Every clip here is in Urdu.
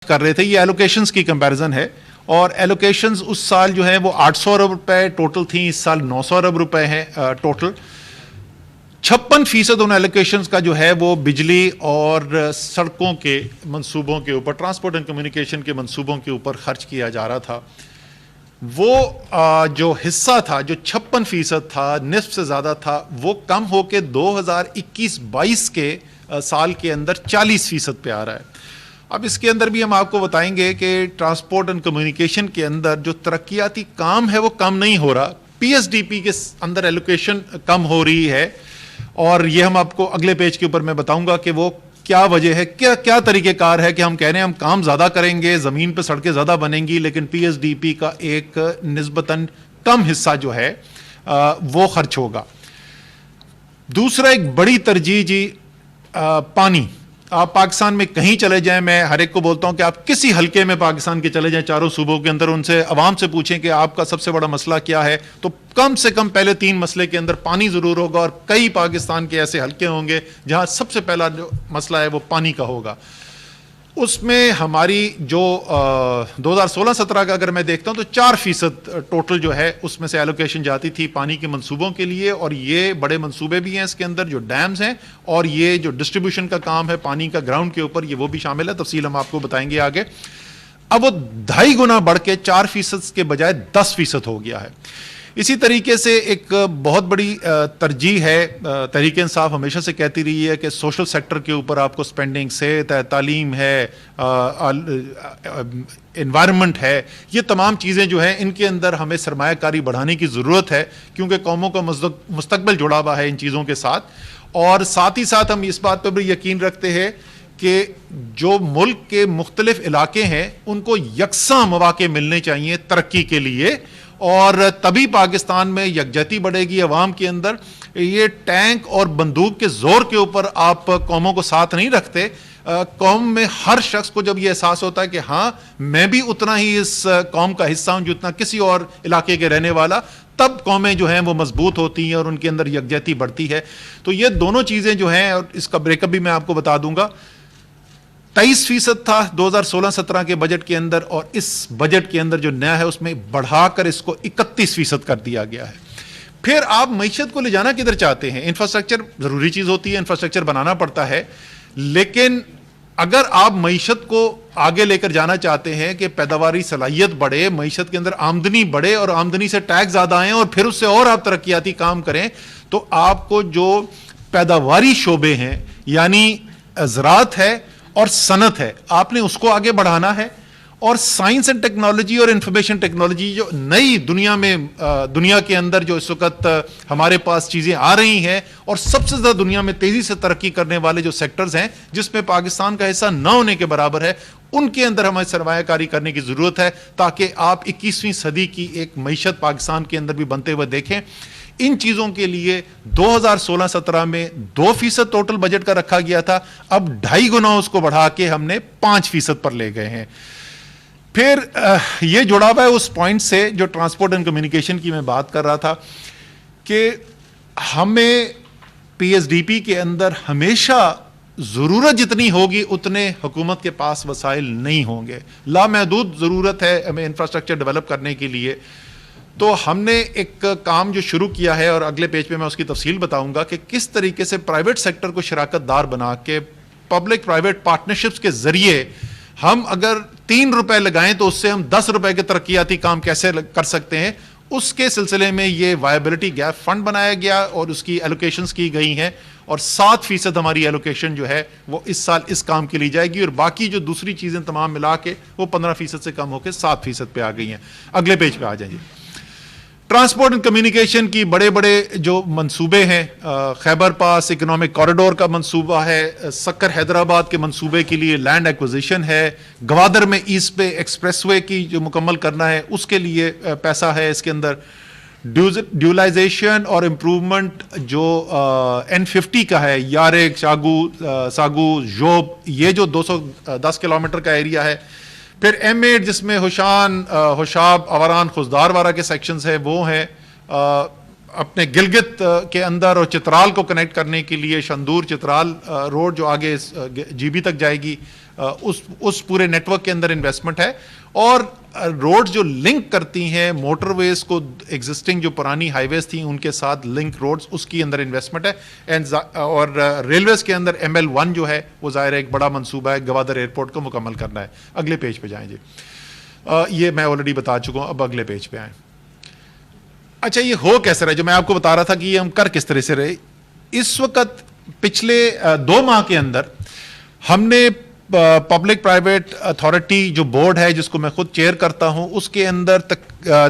کر رہے تھے، یہ ایلوکیشنز کی کمپیریزن ہے، اور ایلوکیشنز اس سال جو ہیں وہ 800 ارب روپے ٹوٹل تھیں، اس سال 900 ارب روپے ہیں ٹوٹل۔ 56% ان ایلوکیشنز کا جو ہے وہ بجلی اور سڑکوں کے منصوبوں کے اوپر، ٹرانسپورٹ اینڈ کمیونیکیشن کے منصوبوں کے اوپر خرچ کیا جا رہا تھا۔ وہ جو حصہ تھا، جو 56% تھا، نصف سے زیادہ تھا، وہ کم ہو کے 2021-22 کے سال کے اندر 40% پہ آ رہا ہے۔ اب اس کے اندر بھی ہم آپ کو بتائیں گے کہ ٹرانسپورٹ اینڈ کمیونیکیشن کے اندر جو ترقیاتی کام ہے وہ کم نہیں ہو رہا، پی ایس ڈی پی کے اندر ایلوکیشن کم ہو رہی ہے، اور یہ ہم آپ کو اگلے پیج کے اوپر میں بتاؤں گا کہ وہ کیا وجہ ہے، کیا طریقہ کار ہے کہ ہم کہہ رہے ہیں ہم کام زیادہ کریں گے، زمین پہ سڑکیں زیادہ بنیں گی، لیکن پی ایس ڈی پی کا ایک نسبتاً کم حصہ جو ہے وہ خرچ ہوگا۔ دوسرا ایک بڑی ترجیح جی پانی۔ آپ پاکستان میں کہیں چلے جائیں، میں ہر ایک کو بولتا ہوں کہ آپ کسی حلقے میں پاکستان کے چلے جائیں، چاروں صوبوں کے اندر، ان سے عوام سے پوچھیں کہ آپ کا سب سے بڑا مسئلہ کیا ہے، تو کم سے کم پہلے 3 مسئلے کے اندر پانی ضرور ہوگا، اور کئی پاکستان کے ایسے حلقے ہوں گے جہاں سب سے پہلا جو مسئلہ ہے وہ پانی کا ہوگا۔ اس میں ہماری جو 2016-17 کا اگر میں دیکھتا ہوں تو 4% ٹوٹل جو ہے اس میں سے ایلوکیشن جاتی تھی پانی کے منصوبوں کے لیے، اور یہ بڑے منصوبے بھی ہیں اس کے اندر، جو ڈیمز ہیں، اور یہ جو ڈسٹریبیوشن کا کام ہے پانی کا گراؤنڈ کے اوپر، یہ وہ بھی شامل ہے، تفصیل ہم آپ کو بتائیں گے آگے۔ اب وہ 2.5 گنا بڑھ کے 4% کے بجائے 10% ہو گیا ہے۔ اسی طریقے سے ایک بہت بڑی ترجیح ہے، تحریک انصاف ہمیشہ سے کہتی رہی ہے کہ سوشل سیکٹر کے اوپر آپ کو سپینڈنگ، صحت ہے، تعلیم ہے، انوائرمنٹ ہے، یہ تمام چیزیں جو ہیں ان کے اندر ہمیں سرمایہ کاری بڑھانے کی ضرورت ہے، کیونکہ قوموں کا مستقبل جڑا ہوا ہے ان چیزوں کے ساتھ۔ اور ساتھ ہی ساتھ ہم اس بات پر بھی یقین رکھتے ہیں کہ جو ملک کے مختلف علاقے ہیں ان کو یکساں مواقع ملنے چاہیے ترقی کے لیے، اور تبھی پاکستان میں یکجہتی بڑھے گی عوام کے اندر۔ یہ ٹینک اور بندوق کے زور کے اوپر آپ قوموں کو ساتھ نہیں رکھتے، قوم میں ہر شخص کو جب یہ احساس ہوتا ہے کہ ہاں میں بھی اتنا ہی اس قوم کا حصہ ہوں جتنا کسی اور علاقے کے رہنے والا، تب قومیں جو ہیں وہ مضبوط ہوتی ہیں اور ان کے اندر یکجہتی بڑھتی ہے۔ تو یہ دونوں چیزیں جو ہیں، اور اس کا بریک اپ بھی میں آپ کو بتا دوں گا، 23% تھا 2016-17 کے بجٹ کے اندر، اور اس بجٹ کے اندر جو نیا ہے اس میں بڑھا کر اس کو 31% کر دیا گیا ہے۔ پھر آپ معیشت کو لے جانا کدھر چاہتے ہیں؟ انفراسٹرکچر ضروری چیز ہوتی ہے، انفراسٹرکچر بنانا پڑتا ہے، لیکن اگر آپ معیشت کو آگے لے کر جانا چاہتے ہیں کہ پیداواری صلاحیت بڑھے، معیشت کے اندر آمدنی بڑھے اور آمدنی سے ٹیکس زیادہ آئیں، اور پھر اس سے اور آپ ترقیاتی کام کریں، تو آپ کو جو پیداواری شعبے ہیں، یعنی زراعت ہے اور صنعت ہے، آپ نے اس کو آگے بڑھانا ہے، اور سائنس اینڈ ٹیکنالوجی اور انفارمیشن ٹیکنالوجی جو نئی دنیا کے اندر جو اس وقت ہمارے پاس چیزیں آ رہی ہیں، اور سب سے زیادہ دنیا میں تیزی سے ترقی کرنے والے جو سیکٹرز ہیں جس میں پاکستان کا حصہ نہ ہونے کے برابر ہے، ان کے اندر ہمیں سرمایہ کاری کرنے کی ضرورت ہے، تاکہ آپ 21ویں صدی کی ایک معیشت پاکستان کے اندر بھی بنتے ہوئے دیکھیں۔ ان چیزوں کے لیے 2016-17 میں 2% ٹوٹل بجٹ کا رکھا گیا تھا، اب 2.5 گنا اس کو بڑھا کے ہم نے 5% پر لے گئے ہیں۔ پھر یہ جڑا ہوا ہے اس پوائنٹ سے جو ٹرانسپورٹ اینڈ کمیونیکیشن کی میں بات کر رہا تھا، کہ ہمیں پی ایس ڈی پی کے اندر ہمیشہ ضرورت جتنی ہوگی اتنے حکومت کے پاس وسائل نہیں ہوں گے، لامحدود ضرورت ہے ہمیں انفراسٹرکچر ڈیولپ کرنے کے لیے۔ تو ہم نے ایک کام جو شروع کیا ہے، اور اگلے پیج پہ میں اس کی تفصیل بتاؤں گا کہ کس طریقے سے پرائیویٹ سیکٹر کو شراکت دار بنا کے پبلک پرائیویٹ پارٹنرشپس کے ذریعے ہم اگر 3 روپے لگائیں تو اس سے ہم 10 روپے کے ترقیاتی کام کیسے کر سکتے ہیں، اس کے سلسلے میں یہ وائبلٹی گیپ فنڈ بنایا گیا اور اس کی ایلوکیشنز کی گئی ہیں، اور 7% ہماری ایلوکیشن جو ہے وہ اس سال اس کام کے لی جائے گی، اور باقی جو دوسری چیزیں تمام ملا کے وہ 15% سے کم ہو کے 7% پہ آ گئی ہیں۔ اگلے پیج پہ آ جائیں جی۔ ٹرانسپورٹ اینڈ کمیونیکیشن کی بڑے بڑے جو منصوبے ہیں، خیبر پاس اکنامک کوریڈور کا منصوبہ ہے، سکر حیدرآباد کے منصوبے کے لیے لینڈ ایکوزیشن ہے، گوادر میں ایسٹ بے ایکسپریس وے کی جو مکمل کرنا ہے اس کے لیے پیسہ ہے اس کے اندر، ڈیولائزیشن اور امپروومنٹ جو N50 کا ہے، یارک ساگو جوب، یہ جو 210 کلومیٹر کا ایریا ہے، پھر M8 جس میں ہوشاب آوران خزدار وارہ کے سیکشنز ہیں وہ ہیں، اپنے گلگت کے اندر اور چترال کو کنیکٹ کرنے کے لیے شندور چترال روڈ جو آگے GB تک جائے گی، اس پورے نیٹ ورک کے اندر انویسٹمنٹ ہے. اور روڈ جو لنک کرتی ہیں موٹر ویز کو, ایگزسٹنگ جو پرانی ہائی ویز تھیں ان کے ساتھ لنک روڈز, اس کی اندر انویسٹمنٹ ہے. اور ریلویز کے اندر ML1 جو ہے وہ ظاہر ہے ایک بڑا منصوبہ ہے, گوادر ایئرپورٹ کو مکمل کرنا ہے. اگلے پیج پہ جائیں جی. یہ میں آلریڈی بتا چکا ہوں, اب اگلے پیج پہ آئیں. اچھا یہ ہو کیسے رہا, جو میں آپ کو بتا رہا تھا کہ یہ ہم کر کس طرح سے رہے. اس وقت پچھلے 2 ماہ کے اندر ہم نے پبلک پرائیویٹ اتھارٹی جو بورڈ ہے جس کو میں خود چیئر کرتا ہوں, اس کے اندر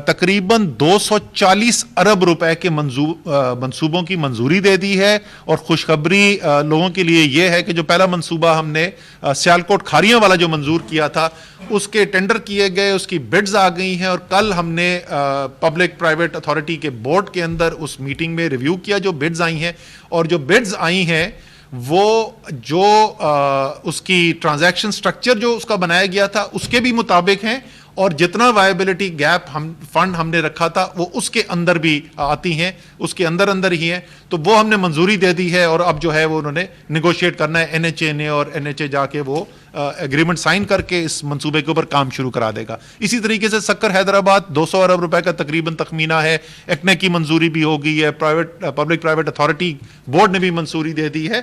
تقریباً 240 ارب روپے کے منصوبوں کی منظوری دے دی ہے. اور خوشخبری لوگوں کے لیے یہ ہے کہ جو پہلا منصوبہ ہم نے سیالکوٹ کھاریاں والا جو منظور کیا تھا اس کے ٹینڈر کیے گئے, اس کی بڈز آ گئی ہیں, اور کل ہم نے پبلک پرائیویٹ اتھارٹی کے بورڈ کے اندر اس میٹنگ میں ریویو کیا جو بڈز آئی ہیں. اور جو بڈز آئی ہیں وہ جو اس کی ٹرانزیکشن سٹرکچر جو اس کا بنایا گیا تھا اس کے بھی مطابق ہیں, اور جتنا وائبلٹی گیپ فنڈ ہم نے رکھا تھا وہ اس کے اندر بھی آتی ہیں, اس کے اندر ہی ہیں. تو وہ ہم نے منظوری دے دی ہے, اور اب جو ہے وہ انہوں نے نیگوشیٹ کرنا ہے NHA نے, اور NHA جا کے وہ ایگریمنٹ سائن کر کے اس منصوبے کے اوپر کام شروع کرا دے گا. اسی طریقے سے سکر حیدرآباد 200 ارب روپے کا تقریباً تخمینہ ہے, ایکنے کی منظوری بھی ہو گئی ہے, پبلک پرائیویٹ اتھارٹی بورڈ نے بھی منظوری دے دی ہے.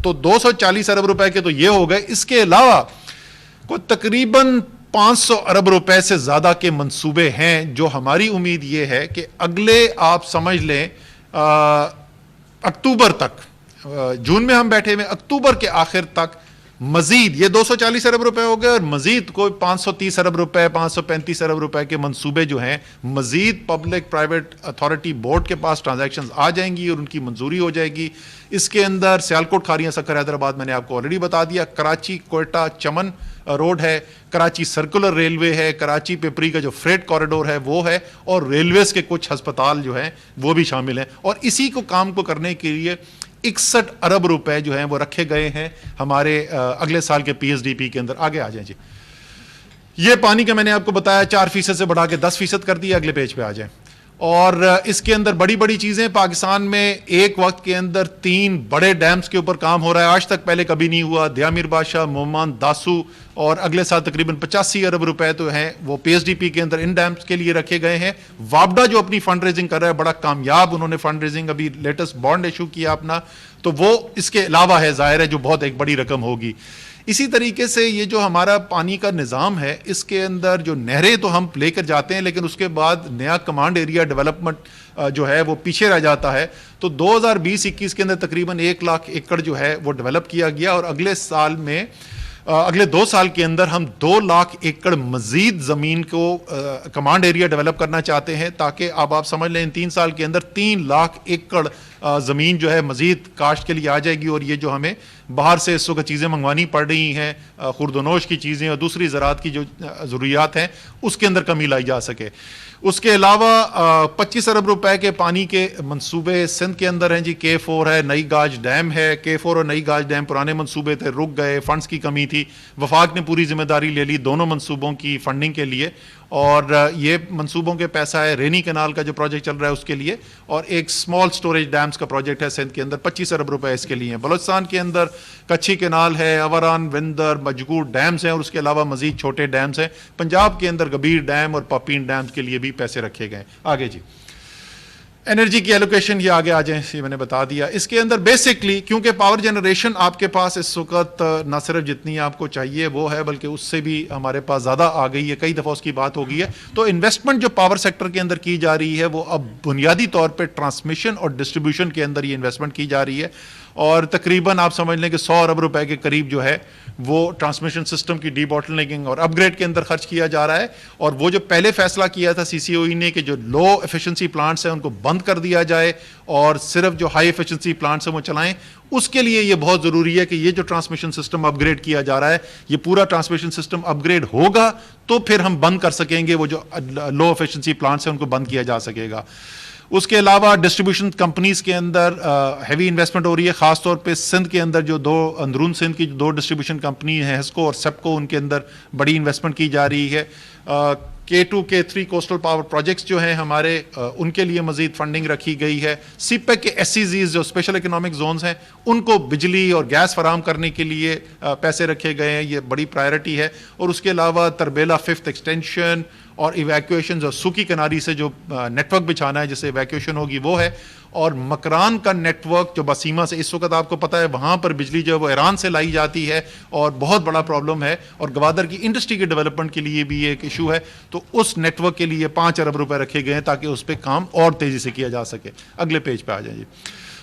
تو 240 ارب روپے کے تو یہ ہو گئے. اس کے علاوہ کوئی تقریباً 500 ارب روپے سے زیادہ کے منصوبے ہیں, جو ہماری امید یہ ہے کہ اگلے آپ سمجھ لیں اکتوبر تک, جون میں ہم بیٹھے ہوئے, اکتوبر کے آخر تک مزید یہ 240 ارب روپے ہو گئے, اور مزید کوئی 530 ارب روپے 535 ارب روپے کے منصوبے جو ہیں مزید پبلک پرائیویٹ اتھارٹی بورڈ کے پاس ٹرانزیکشنز آ جائیں گی اور ان کی منظوری ہو جائے گی. اس کے اندر سیالکوٹ کھاریاں سکر حیدرآباد میں نے آپ کو آلریڈی بتا دیا, کراچی کوئٹہ چمن روڈ ہے, کراچی سرکولر ریلوے ہے, کراچی پیپری کا جو فریٹ کوریڈور ہے وہ ہے, اور ریلویز کے کچھ ہسپتال جو ہیں وہ بھی شامل ہیں. اور اسی کو کام کو کرنے کے لیے 61 ارب روپے جو ہیں وہ رکھے گئے ہیں ہمارے اگلے سال کے PSDP کے اندر. آگے آ جائیں جی. یہ پانی کا میں نے آپ کو بتایا 4% سے بڑھا کے 10% کر دیا. اگلے پیج پہ آ جائیں. اور اس کے اندر بڑی بڑی چیزیں, پاکستان میں ایک وقت کے اندر 3 بڑے ڈیمز کے اوپر کام ہو رہا ہے, آج تک پہلے کبھی نہیں ہوا. دیا میر بادشاہ, مومان, داسو, اور اگلے سال تقریباً 85 ارب روپے تو ہیں وہ PSDP کے اندر ان ڈیمز کے لیے رکھے گئے ہیں. وابڈا جو اپنی فنڈ ریزنگ کر رہا ہے, بڑا کامیاب انہوں نے فنڈ ریزنگ ابھی لیٹسٹ بانڈ ایشو کیا اپنا, تو وہ اس کے علاوہ ہے ظاہر ہے جو بہت ایک بڑی رقم ہوگی. اسی طریقے سے یہ جو ہمارا پانی کا نظام ہے اس کے اندر جو نہریں تو ہم لے کر جاتے ہیں, لیکن اس کے بعد نیا کمانڈ ایریا ڈیولپمنٹ جو ہے وہ پیچھے رہ جاتا ہے. تو 2020-21 کے اندر تقریباً 1 لاکھ ایکڑ جو ہے وہ ڈیولپ کیا گیا, اور اگلے 2 سال کے اندر ہم 2 لاکھ ایکڑ مزید زمین کو کمانڈ ایریا ڈیولپ کرنا چاہتے ہیں, تاکہ اب آپ سمجھ لیں ان 3 سال کے اندر 3 لاکھ ایکڑ زمین جو ہے مزید کاشت کے لیے آ جائے گی. اور یہ جو ہمیں باہر سے اس وقت چیزیں منگوانی پڑ رہی ہیں, خورد و نوش کی چیزیں اور دوسری زراعت کی جو ضروریات ہیں, اس کے اندر کمی لائی جا سکے. اس کے علاوہ 25 ارب روپے کے پانی کے منصوبے سندھ کے اندر ہیں جی. K4 ہے, نئی گاج ڈیم ہے. K4 اور نئی گاج ڈیم پرانے منصوبے تھے, رک گئے, فنڈز کی کمی تھی. وفاق نے پوری ذمہ داری لے لی دونوں منصوبوں کی فنڈنگ کے لیے, اور یہ منصوبوں کے پیسہ ہے رینی کینال کا جو پروجیکٹ چل رہا ہے اس کے لیے, اور ایک اسمال سٹوریج ڈیمز کا پروجیکٹ ہے سندھ کے اندر, 25 ارب روپے اس کے لیے ہیں. بلوچستان کے اندر کچھی کینال ہے, اوران, وندر, مجگور ڈیمز ہیں, اور اس کے علاوہ مزید چھوٹے ڈیمز ہیں. پنجاب کے اندر گبیر ڈیم اور پاپین ڈیمز کے لیے بھی پیسے رکھے گئے. آگے جی. انرجی کی ایلوکیشن, یہ آگے آ جائیں, یہ میں نے بتا دیا. اس کے اندر بیسکلی کیونکہ پاور جنریشن آپ کے پاس اس وقت نہ صرف جتنی آپ کو چاہیے وہ ہے, بلکہ اس سے بھی ہمارے پاس زیادہ آ گئی ہے, کئی دفعہ اس کی بات ہو گئی ہے. تو انویسٹمنٹ جو پاور سیکٹر کے اندر کی جا رہی ہے وہ اب بنیادی طور پہ ٹرانسمیشن اور ڈسٹریبیوشن کے اندر یہ انویسٹمنٹ کی جا رہی ہے, اور تقریباً آپ سمجھ لیں کہ 100 ارب روپے کے قریب جو ہے وہ ٹرانسمیشن سسٹم کی ڈی باٹلنیکنگ اور اپ گریڈ کے اندر خرچ کیا جا رہا ہے. اور وہ جو پہلے فیصلہ کیا تھا CCOE نے کہ جو لو ایفیشنسی پلانٹس ہیں ان کو بند کر دیا جائے اور صرف جو ہائی ایفیشنسی پلانٹس ہیں وہ چلائیں, اس کے لیے یہ بہت ضروری ہے کہ یہ جو ٹرانسمیشن سسٹم اپ گریڈ کیا جا رہا ہے, یہ پورا ٹرانسمیشن سسٹم اپ گریڈ ہوگا تو پھر ہم بند کر سکیں گے, وہ جو لو ایفیشنسی پلانٹس ہیں ان کو بند کیا جا سکے گا. اس کے علاوہ ڈسٹریبیوشن کمپنیز کے اندر ہیوی انویسٹمنٹ ہو رہی ہے, خاص طور پہ سندھ کے اندر جو اندرون سندھ کی جو 2 ڈسٹریبیوشن کمپنی ہیں ہیسکو اور سیپکو, ان کے اندر بڑی انویسٹمنٹ کی جا رہی ہے. K2 K3 coastal power projects جو ہیں ہمارے ان کے لیے مزید فنڈنگ رکھی گئی ہے. سی پیک کے SEZs جو اسپیشل اکنامک زونز ہیں ان کو بجلی اور گیس فراہم کرنے کے لیے پیسے رکھے گئے ہیں, یہ بڑی پرائرٹی ہے. اور اس کے علاوہ تربیلا 5th ایکسٹینشن اور ایویکویشنز اور سوکی کناری سے جو نیٹ ورک بچھانا ہے جس سے ایویکویشن ہوگی وہ ہے. اور مکران کا نیٹ ورک جو بسیما سے اس وقت آپ کو پتہ ہے وہاں پر بجلی جو ہے وہ ایران سے لائی جاتی ہے اور بہت بڑا پرابلم ہے, اور گوادر کی انڈسٹری کے ڈیولپمنٹ کے لیے بھی یہ ایک ایشو ہے. تو اس نیٹ ورک کے لیے 5 ارب روپے رکھے گئے ہیں تاکہ اس پہ کام اور تیزی سے کیا جا سکے. اگلے پیج پہ آ جائیں جی.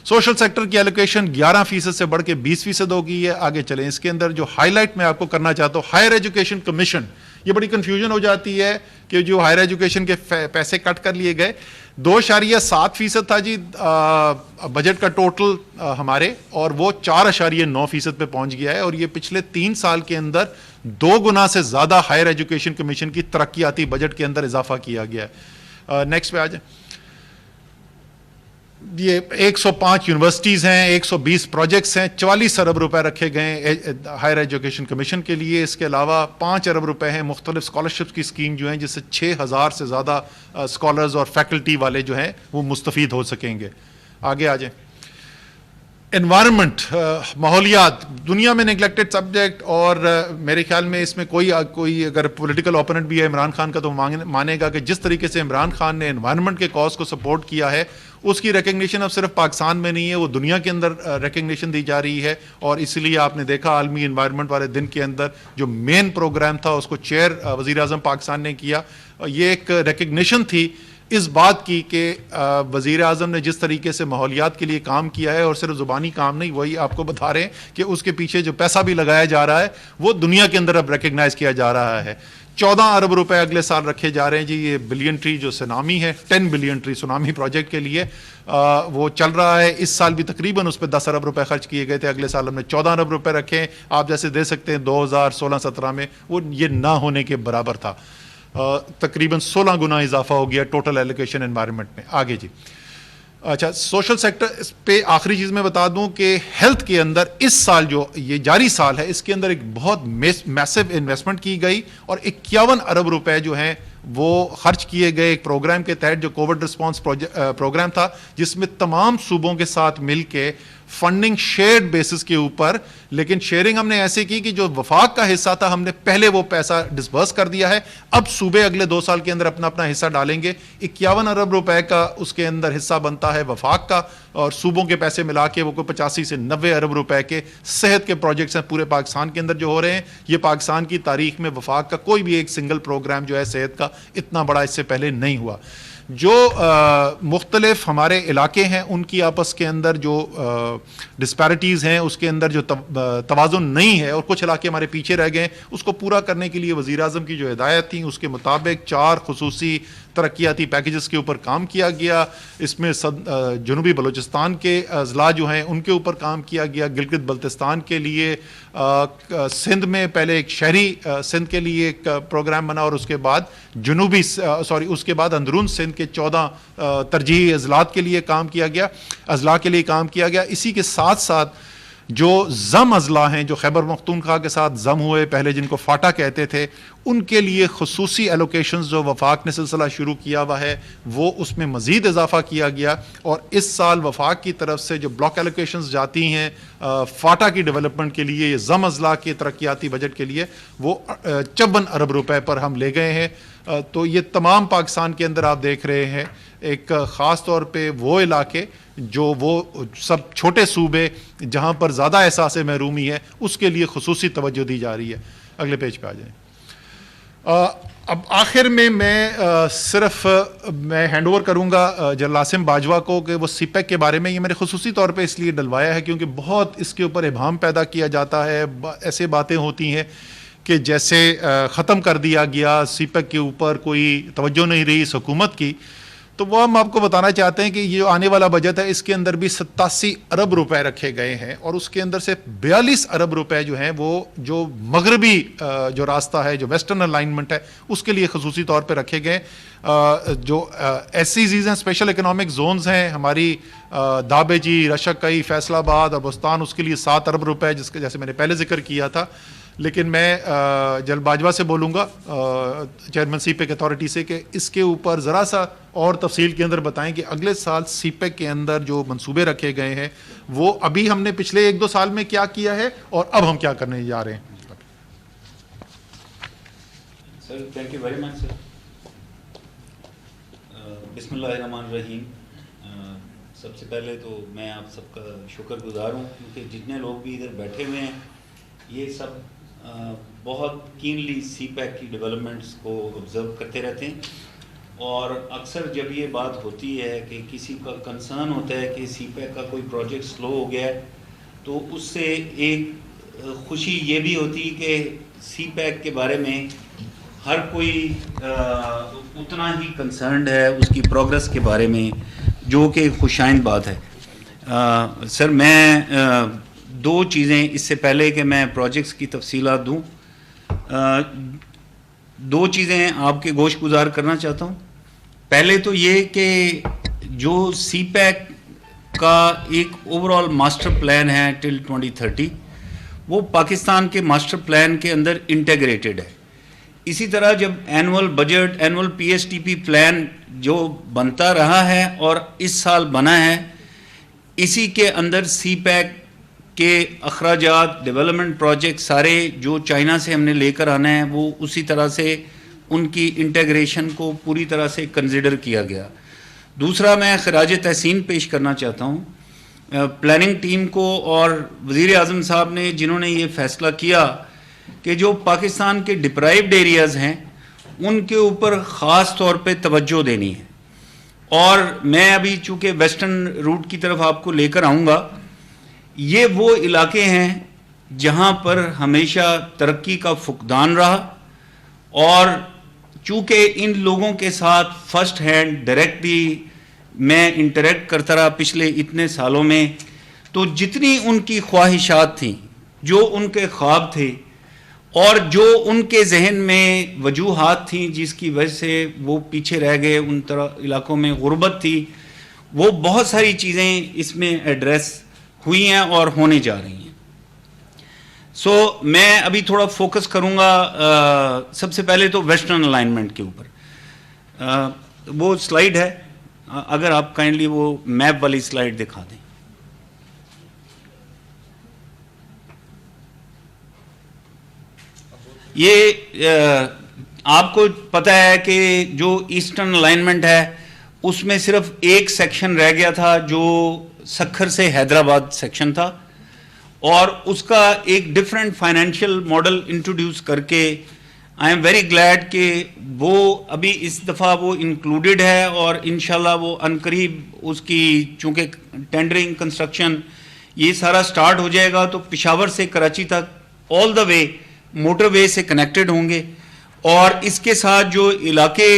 سوشل سیکٹر کی ایلوکیشن 11% سے بڑھ کے 20% ہو گئی ہے. آگے چلیں, اس کے اندر جو ہائی لائٹ میں آپ کو کرنا چاہتا ہوں, ہائر ایجوکیشن کمیشن, یہ بڑی کنفیوژن ہو جاتی ہے کہ جو ہائر ایجوکیشن کے پیسے کٹ کر لیے گئے. 2.7% تھا جی بجٹ کا ٹوٹل ہمارے, اور وہ 4.9% پہ پہنچ گیا ہے. اور یہ پچھلے 3 سال کے اندر 2 گنا سے زیادہ ہائر ایجوکیشن کمیشن کی ترقیاتی بجٹ کے اندر اضافہ کیا گیا ہے. نیکسٹ پہ آ جائیں. یہ 105 یونیورسٹیز ہیں, 120 پروجیکٹس ہیں, 44 ارب روپے رکھے گئے ہائر ایجوکیشن کمیشن کے لیے. اس کے علاوہ 5 ارب روپے ہیں مختلف اسکالرشپس کی اسکیم جو ہیں جس سے 6000 سے زیادہ اسکالرز اور فیکلٹی والے جو ہیں وہ مستفید ہو سکیں گے. آگے آ جائیں. انوائرمنٹ, ماحولیات دنیا میں نگلیکٹڈ سبجیکٹ, اور میرے خیال میں اس میں کوئی اگر پولیٹیکل اوپوننٹ بھی ہے عمران خان کا تو مانے گا کہ جس طریقے سے عمران خان نے انوائرمنٹ کے کاز کو سپورٹ کیا ہے اس کی ریکگنیشن اب صرف پاکستان میں نہیں ہے, وہ دنیا کے اندر ریکگنیشن دی جا رہی ہے. اور اس لیے آپ نے دیکھا عالمی انوائرمنٹ والے دن کے اندر جو مین پروگرام تھا اس کو چیئر وزیر اعظم پاکستان نے کیا. یہ ایک ریکگنیشن تھی اس بات کی کہ وزیر اعظم نے جس طریقے سے ماحولیات کے لیے کام کیا ہے, اور صرف زبانی کام نہیں, وہی آپ کو بتا رہے ہیں کہ اس کے پیچھے جو پیسہ بھی لگایا جا رہا ہے وہ دنیا کے اندر اب ریکگنائز کیا جا رہا ہے. 14 ارب روپے اگلے سال رکھے جا رہے ہیں جی. یہ بلین ٹری جو سونامی ہے, 10 بلین ٹری سونامی پروجیکٹ کے لیے وہ چل رہا ہے. اس سال بھی تقریباً اس پہ 10 ارب روپے خرچ کیے گئے تھے, اگلے سال ہم نے 14 ارب روپے رکھے. آپ جیسے دے سکتے ہیں 2016-17 میں وہ یہ نہ ہونے کے برابر تھا. تقریباً 16 گنا اضافہ ہو گیا ٹوٹل ایلوکیشن انوائرمنٹ میں. آگے جی. اچھا, سوشل سیکٹر پہ آخری چیز میں بتا دوں کہ ہیلتھ کے اندر اس سال جو یہ جاری سال ہے اس کے اندر ایک بہت میسو انویسٹمنٹ کی گئی, اور 51 ارب روپے جو ہیں وہ خرچ کیے گئے ایک پروگرام کے تحت جو کووڈ رسپانس پروگرام تھا, جس میں تمام صوبوں کے ساتھ مل کے فنڈنگ شیئرڈ بیسس کے اوپر, لیکن شیئرنگ ہم نے ایسے کی کہ جو وفاق کا حصہ تھا ہم نے پہلے وہ پیسہ ڈسبرس کر دیا ہے. اب صوبے اگلے 2 سال کے اندر اپنا اپنا حصہ ڈالیں گے. 51 ارب روپے کا اس کے اندر حصہ بنتا ہے وفاق کا, اور صوبوں کے پیسے ملا کے وہ کوئی 85 سے 90 ارب روپے کے صحت کے پروجیکٹس ہیں پورے پاکستان کے اندر جو ہو رہے ہیں. یہ پاکستان کی تاریخ میں وفاق کا کوئی بھی ایک سنگل پروگرام جو ہے صحت کا اتنا بڑا اس سے پہلے نہیں ہوا. جو مختلف ہمارے علاقے ہیں ان کی آپس کے اندر جو ڈسپیرٹیز ہیں اس کے اندر جو توازن نہیں ہے, اور کچھ علاقے ہمارے پیچھے رہ گئے, اس کو پورا کرنے کے لیے وزیر اعظم کی جو ہدایت تھیں اس کے مطابق 4 خصوصی ترقیاتی پیکیجز کے اوپر کام کیا گیا. اس میں جنوبی بلوچستان کے اضلاع جو ہیں ان کے اوپر کام کیا گیا, گلگت بلتستان کے لیے, سندھ میں پہلے ایک شہری سندھ کے لیے ایک پروگرام بنا, اور اس کے بعد اس کے بعد اندرون سندھ کے 14 ترجیحی اضلاع کے لیے کام کیا گیا. اسی کے ساتھ ساتھ جو ضم اضلاع ہیں جو خیبر پختونخوا کے ساتھ ضم ہوئے پہلے, جن کو فاٹا کہتے تھے, ان کے لیے خصوصی ایلوکیشنز جو وفاق نے سلسلہ شروع کیا ہوا ہے وہ اس میں مزید اضافہ کیا گیا. اور اس سال وفاق کی طرف سے جو بلاک ایلوکیشنز جاتی ہیں فاٹا کی ڈیولپمنٹ کے لیے, یہ ضم اضلاع کے ترقیاتی بجٹ کے لیے, وہ 54 ارب روپے پر ہم لے گئے ہیں. تو یہ تمام پاکستان کے اندر آپ دیکھ رہے ہیں ایک خاص طور پہ وہ علاقے جو وہ سب چھوٹے صوبے جہاں پر زیادہ احساس محرومی ہے اس کے لیے خصوصی توجہ دی جا رہی ہے. اگلے پیج پہ آ جائیں. اب آخر میں صرف میں ہینڈ اوور کروں گا جنرل عاصم باجوہ کو کہ وہ سی پیک کے بارے میں, یہ میں نے خصوصی طور پہ اس لیے ڈلوایا ہے کیونکہ بہت اس کے اوپر ابہام پیدا کیا جاتا ہے. ایسے باتیں ہوتی ہیں کہ جیسے ختم کر دیا گیا, سی پیک کے اوپر کوئی توجہ نہیں رہی اس حکومت کی. تو وہ ہم آپ کو بتانا چاہتے ہیں کہ یہ جو آنے والا بجٹ ہے اس کے اندر بھی 87 ارب روپے رکھے گئے ہیں, اور اس کے اندر سے 42 ارب روپے جو ہیں وہ جو مغربی جو راستہ ہے, جو ویسٹرن الائنمنٹ ہے, اس کے لیے خصوصی طور پہ رکھے گئے. جو SEZs ہیں, اسپیشل اکنامک زونز ہیں ہماری, دابے جی, رشک کئی, فیصل آباد اور بستان, اس کے لیے 7 ارب روپے, جس کے جیسے میں نے پہلے ذکر کیا تھا. لیکن میں جل باجوہ سے بولوں گا چیئرمین سی پیک اتھارٹی سے کہ اس کے اوپر ذرا سا اور تفصیل کے اندر بتائیں کہ اگلے سال سی پیک کے اندر جو منصوبے رکھے گئے ہیں وہ ابھی ہم نے پچھلے 1-2 سال میں کیا کیا ہے اور اب ہم کیا کرنے جا رہے ہیں. Sir thank you very much sir. بسم اللہ الرحمن الرحیم. سب سے پہلے تو میں آپ سب کا شکر گزار ہوں کیونکہ جتنے لوگ بھی ادھر بیٹھے ہوئے ہیں یہ سب بہت کینلی سی پیک کی ڈیولپمنٹس کو آبزرو کرتے رہتے ہیں, اور اکثر جب یہ بات ہوتی ہے کہ کسی کا کنسرن ہوتا ہے کہ سی پیک کا کوئی پروجیکٹ سلو ہو گیا ہے تو اس سے ایک خوشی یہ بھی ہوتی کہ سی پیک کے بارے میں ہر کوئی اتنا ہی کنسرنڈ ہے اس کی پروگرس کے بارے میں, جو کہ خوشائند بات ہے. سر میں 2 چیزیں اس سے پہلے کہ میں پروجیکٹس کی تفصیلات دوں 2 چیزیں آپ کے گوش گزار کرنا چاہتا ہوں. پہلے تو یہ کہ جو سی پیک کا ایک اوور آل ماسٹر پلان ہے ٹل 2030 وہ پاکستان کے ماسٹر پلان کے اندر انٹیگریٹڈ ہے. اسی طرح جب annual budget annual P S T P plan جو بنتا رہا ہے اور اس سال بنا ہے, اسی کے اندر سی پیک کے اخراجات ڈیولپمنٹ پروجیکٹ سارے جو چائنا سے ہم نے لے کر آنا ہے وہ اسی طرح سے ان کی انٹیگریشن کو پوری طرح سے کنسیڈر کیا گیا. دوسرا میں خراج تحسین پیش کرنا چاہتا ہوں پلاننگ ٹیم کو اور وزیر اعظم صاحب نے جنہوں نے یہ فیصلہ کیا کہ جو پاکستان کے ڈپرائیوڈ ایریاز ہیں ان کے اوپر خاص طور پہ توجہ دینی ہے. اور میں ابھی چونکہ ویسٹرن روٹ کی طرف آپ کو لے کر آؤں گا, یہ وہ علاقے ہیں جہاں پر ہمیشہ ترقی کا فقدان رہا, اور چونکہ ان لوگوں کے ساتھ فرسٹ ہینڈ ڈائریکٹلی میں انٹریکٹ کرتا رہا پچھلے اتنے سالوں میں, تو جتنی ان کی خواہشات تھیں, جو ان کے خواب تھے اور جو ان کے ذہن میں وجوہات تھیں جس کی وجہ سے وہ پیچھے رہ گئے, ان طرح علاقوں میں غربت تھی, وہ بہت ساری چیزیں اس میں ایڈریس ہوئی ہیں اور ہونے جا رہی ہیں. سو میں ابھی تھوڑا فوکس کروں گا سب سے پہلے تو ویسٹرن الائنمنٹ کے اوپر. وہ سلائیڈ ہے, اگر آپ کائنڈلی وہ میپ والی سلائیڈ دکھا دیں. یہ آپ کو پتہ ہے کہ جو ایسٹرن الائنمنٹ ہے اس میں صرف ایک سیکشن رہ گیا تھا جو سکھر سے حیدرآباد سیکشن تھا, اور اس کا ایک ڈفرینٹ فائنینشیل ماڈل انٹروڈیوس کر کے آئی ایم ویری گلیڈ کہ وہ ابھی اس دفعہ وہ انکلوڈیڈ ہے, اور انشاءاللہ وہ عنقریب اس کی چونکہ ٹینڈرنگ کنسٹرکشن یہ سارا سٹارٹ ہو جائے گا تو پشاور سے کراچی تک آل دا وے موٹر وے سے کنیکٹڈ ہوں گے, اور اس کے ساتھ جو علاقے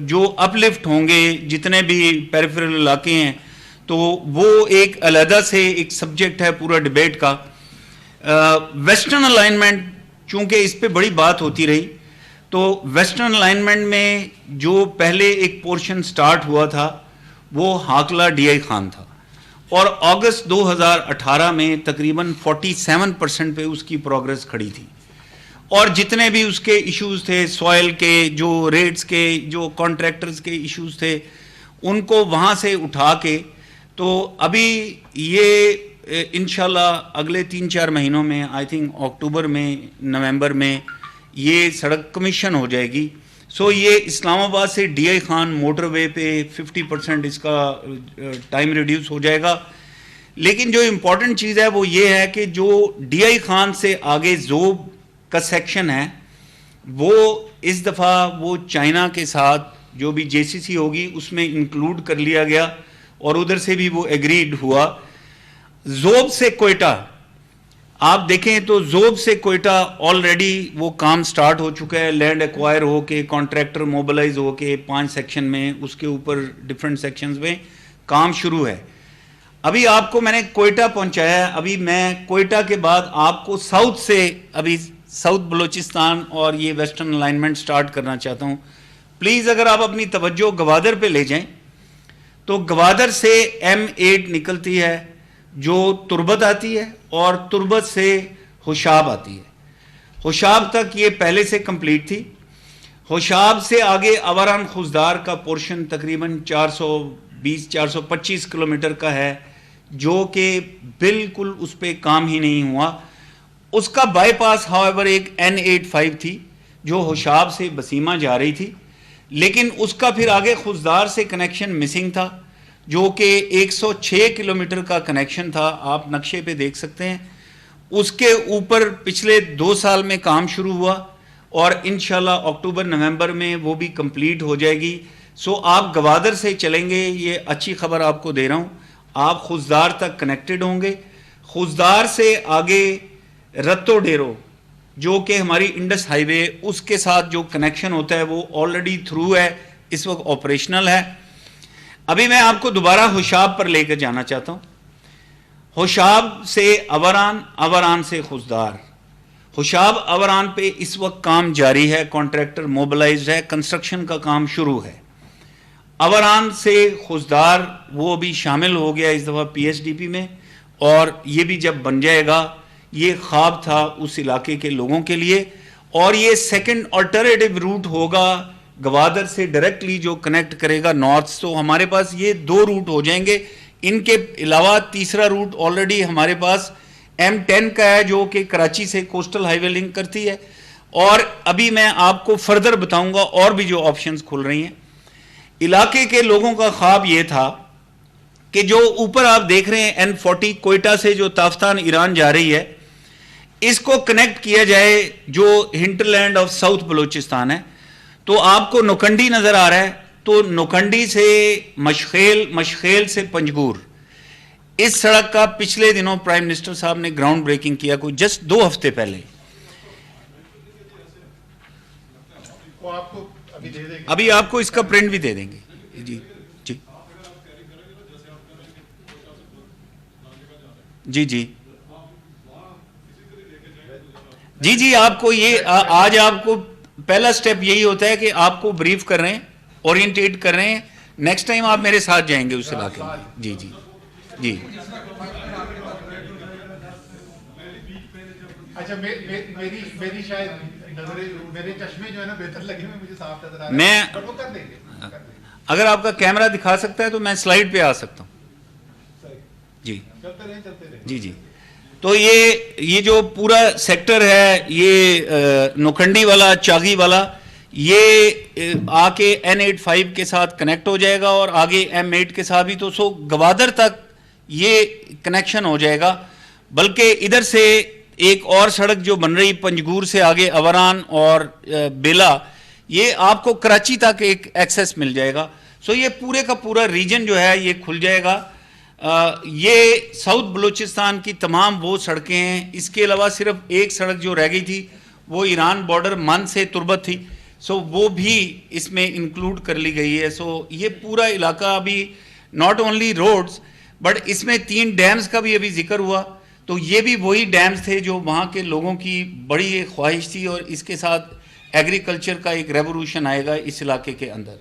جو اپ لفٹ ہوں گے جتنے بھی پیریفرل علاقے ہیں تو وہ ایک علیحدہ سے ایک سبجیکٹ ہے پورا ڈیبیٹ کا. ویسٹرن الائنمنٹ چونکہ اس پہ بڑی بات ہوتی رہی, تو ویسٹرن الائنمنٹ میں جو پہلے ایک پورشن سٹارٹ ہوا تھا وہ ہاکلہ ڈی آئی خان تھا, اور اگست 2018 میں تقریباً 47% پہ اس کی پروگرس کھڑی تھی, اور جتنے بھی اس کے ایشوز تھے سوائل کے, جو ریٹس کے, جو کانٹریکٹرز کے ایشوز تھے, ان کو وہاں سے اٹھا کے تو ابھی یہ انشاءاللہ اگلے 3-4 مہینوں میں آئی تھنک اکتوبر میں نومبر میں یہ سڑک کمیشن ہو جائے گی. سو یہ اسلام آباد سے ڈی آئی خان موٹر وے پہ 50% اس کا ٹائم ریڈیوس ہو جائے گا. لیکن جو امپورٹنٹ چیز ہے وہ یہ ہے کہ جو ڈی آئی خان سے آگے زوب کا سیکشن ہے وہ اس دفعہ وہ چائنا کے ساتھ جو بھی جے سی سی ہوگی اس میں انکلوڈ کر لیا گیا, اور ادھر سے بھی وہ ایگریڈ ہوا. زوب سے کوئٹہ آپ دیکھیں تو زوب سے کوئٹہ آلریڈی وہ کام سٹارٹ ہو چکا ہے, لینڈ ایکوائر ہو کے کانٹریکٹر موبلائز ہو کے 5 سیکشن میں اس کے اوپر ڈفرینٹ سیکشنز میں کام شروع ہے. ابھی آپ کو میں نے کوئٹہ پہنچایا ہے, ابھی میں کوئٹہ کے بعد آپ کو ساؤتھ سے ابھی ساؤتھ بلوچستان اور یہ ویسٹرن الائنمنٹ سٹارٹ کرنا چاہتا ہوں. پلیز اگر آپ اپنی توجہ گوادر پہ لے جائیں تو گوادر سے M8 نکلتی ہے جو تربت آتی ہے اور تربت سے ہوشاب آتی ہے. ہوشاب تک یہ پہلے سے کمپلیٹ تھی. ہوشاب سے آگے اوران خوزدار کا پورشن تقریباً 420-425 کلومیٹر کا ہے جو کہ بالکل اس پہ کام ہی نہیں ہوا. اس کا بائی پاس however ایک N85 تھی جو ہوشاب سے بسیمہ جا رہی تھی, لیکن اس کا پھر آگے خوزدار سے کنیکشن مسنگ تھا جو کہ 106 کلومیٹر کا کنیکشن تھا, آپ نقشے پہ دیکھ سکتے ہیں. اس کے اوپر پچھلے 2 سال میں کام شروع ہوا اور انشاءاللہ اکتوبر نومبر میں وہ بھی کمپلیٹ ہو جائے گی. سو آپ گوادر سے چلیں گے, یہ اچھی خبر آپ کو دے رہا ہوں, آپ خوزدار تک کنیکٹڈ ہوں گے. خوزدار سے آگے رتو ڈیرو جو کہ ہماری انڈس ہائی وے, اس کے ساتھ جو کنیکشن ہوتا ہے وہ آلریڈی تھرو ہے, اس وقت آپریشنل ہے. ابھی میں آپ کو دوبارہ ہوشاب پر لے کر جانا چاہتا ہوں. ہوشاب سے اوران, اوران سے خوزدار. ہوشاب اوران پہ اس وقت کام جاری ہے, کانٹریکٹر موبلائزڈ ہے, کنسٹرکشن کا کام شروع ہے. اوران سے خوزدار وہ بھی شامل ہو گیا اس دفعہ PSDP میں, اور یہ بھی جب بن جائے گا, یہ خواب تھا اس علاقے کے لوگوں کے لیے, اور یہ سیکنڈ آلٹرنیٹیو روٹ ہوگا گوادر سے ڈائریکٹلی جو کنیکٹ کرے گا نارتھ. تو ہمارے پاس یہ 2 روٹ ہو جائیں گے. ان کے علاوہ تیسرا روٹ آلریڈی ہمارے پاس M10 کا ہے جو کہ کراچی سے کوسٹل ہائی وے لنک کرتی ہے, اور ابھی میں آپ کو فردر بتاؤں گا اور بھی جو آپشنز کھل رہی ہیں. علاقے کے لوگوں کا خواب یہ تھا کہ جو اوپر آپ دیکھ رہے ہیں N40 کوئٹہ سے جو تافتان ایران جا رہی ہے, اس کو کنیکٹ کیا جائے جو ہنٹرلینڈ آف ساؤتھ بلوچستان ہے. تو آپ کو نوکنڈی نظر آ رہا ہے, تو نوکنڈی سے مشخیل, مشخیل سے پنجگور, اس سڑک کا پچھلے دنوں پرائم منسٹر صاحب نے گراؤنڈ بریکنگ کیا, کوئی جسٹ 2 ہفتے پہلے. ابھی آپ کو اس کا پرنٹ بھی دے دیں گے. جی جی جی جی جی جی آپ کو یہ آج آپ کو پہلا سٹیپ یہی ہوتا ہے کہ آپ کو بریف کر رہے ہیں, اورینٹیٹ کر رہے ہیں. نیکسٹ ٹائم آپ میرے ساتھ جائیں گے اس علاقے میں. جی جی جی اچھا, میری شاید میرے چشمے جو ہے نا بہتر لگے, مجھے صاف نظر آ رہا ہے. میں اگر آپ کا کیمرہ دکھا سکتا ہے تو میں سلائیڈ پہ آ سکتا ہوں. جی جی جی تو یہ جو پورا سیکٹر ہے, یہ نوکھنڈی والا, چاغی والا, یہ آ کے N85 کے ساتھ کنیکٹ ہو جائے گا, اور آگے M8 کے ساتھ بھی. تو سو گوادر تک یہ کنیکشن ہو جائے گا. بلکہ ادھر سے ایک اور سڑک جو بن رہی پنجگور سے آگے اوران اور بیلا, یہ آپ کو کراچی تک ایک ایکسیس مل جائے گا. سو یہ پورے کا پورا ریجن جو ہے یہ کھل جائے گا. یہ ساؤتھ بلوچستان کی تمام وہ سڑکیں ہیں. اس کے علاوہ صرف ایک سڑک جو رہ گئی تھی وہ ایران بارڈر من سے تربت تھی, سو وہ بھی اس میں انکلوڈ کر لی گئی ہے. سو یہ پورا علاقہ ابھی ناٹ اونلی روڈز بٹ اس میں 3 ڈیمز کا بھی ابھی ذکر ہوا. تو یہ بھی وہی ڈیمز تھے جو وہاں کے لوگوں کی بڑی ایک خواہش تھی, اور اس کے ساتھ ایگریکلچر کا ایک ریولوشن آئے گا اس علاقے کے اندر.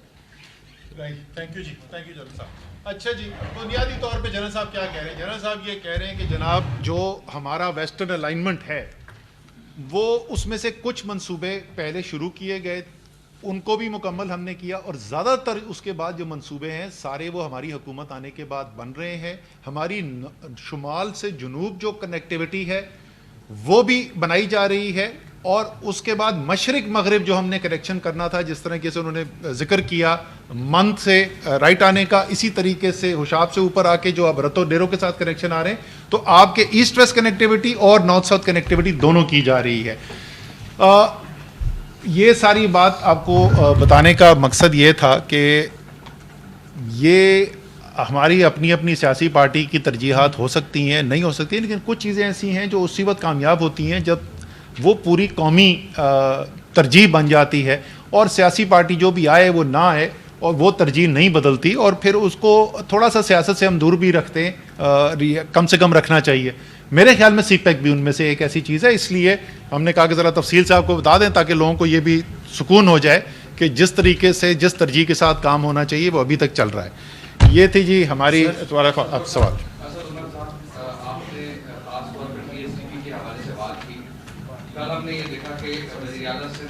تھینک یو جی, تھینک یو جنرل صاحب. اچھا جی, بنیادی طور پہ جنرل صاحب کیا کہہ رہے ہیں؟ جنرل صاحب یہ کہہ رہے ہیں کہ جناب جو ہمارا ویسٹرن الائنمنٹ ہے وہ اس میں سے کچھ منصوبے پہلے شروع کیے گئے, ان کو بھی مکمل ہم نے کیا, اور زیادہ تر اس کے بعد جو منصوبے ہیں سارے وہ ہماری حکومت آنے کے بعد بن رہے ہیں. ہماری شمال سے جنوب جو کنیکٹیوٹی ہے وہ بھی بنائی جا رہی ہے, اور اس کے بعد مشرق مغرب جو ہم نے کنیکشن کرنا تھا, جس طرح سے انہوں نے ذکر کیا مند سے رائٹ آنے کا, اسی طریقے سے ہوشاب سے اوپر آ کے جو اب رتو ڈیرو کے ساتھ کنیکشن آ رہے ہیں, تو آپ کے ایسٹ ویسٹ کنیکٹیوٹی اور نارتھ ساؤتھ کنیکٹیوٹی دونوں کی جا رہی ہے. یہ ساری بات آپ کو بتانے کا مقصد یہ تھا کہ یہ ہماری اپنی اپنی سیاسی پارٹی کی ترجیحات ہو سکتی ہیں, نہیں ہو سکتی ہیں, لیکن کچھ چیزیں ایسی ہیں جو اسی وقت کامیاب ہوتی ہیں جب وہ پوری قومی ترجیح بن جاتی ہے, اور سیاسی پارٹی جو بھی آئے وہ نہ آئے, اور وہ ترجیح نہیں بدلتی, اور پھر اس کو تھوڑا سا سیاست سے ہم دور بھی رکھتے ہیں, کم سے کم رکھنا چاہیے. میرے خیال میں سی پیک بھی ان میں سے ایک ایسی چیز ہے. اس لیے ہم نے کہا کہ ذرا تفصیل سے آپ کو بتا دیں تاکہ لوگوں کو یہ بھی سکون ہو جائے کہ جس طریقے سے جس ترجیح کے ساتھ کام ہونا چاہیے وہ ابھی تک چل رہا ہے. یہ تھی جی ہماری سوال. آپ نے خاص طور پر PSDP کے حوالے سے بات کی. کل ہم نے یہ دیکھا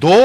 2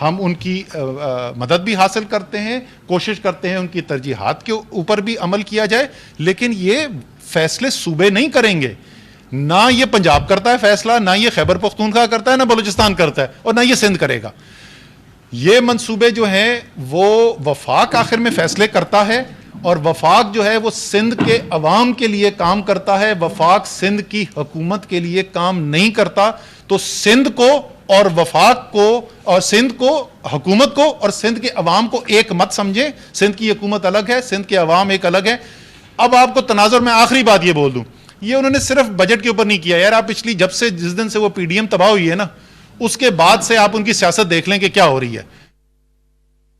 ہم ان کی مدد بھی حاصل کرتے ہیں, کوشش کرتے ہیں ان کی ترجیحات کے اوپر بھی عمل کیا جائے, لیکن یہ فیصلے صوبے نہیں کریں گے. نہ یہ پنجاب کرتا ہے فیصلہ, نہ یہ خیبر پختونخوا کرتا ہے, نہ بلوچستان کرتا ہے, اور نہ یہ سندھ کرے گا. یہ منصوبے جو ہیں وہ وفاق آخر میں فیصلے کرتا ہے, اور وفاق جو ہے وہ سندھ کے عوام کے لیے کام کرتا ہے, وفاق سندھ کی حکومت کے لیے کام نہیں کرتا. تو سندھ کو اور وفاق کو اور سندھ کو, حکومت کو اور سندھ کے عوام کو ایک مت سمجھیں. سندھ کی حکومت الگ ہے, سندھ کے عوام ایک الگ ہے. اب آپ کو تناظر میں آخری بات یہ بول دوں, یہ انہوں نے صرف بجٹ کے اوپر نہیں کیا یار. آپ پچھلی جس دن سے وہ پی ڈی ایم تباہ ہوئی ہے نا, اس کے بعد سے آپ ان کی سیاست دیکھ لیں کہ کیا ہو رہی ہے.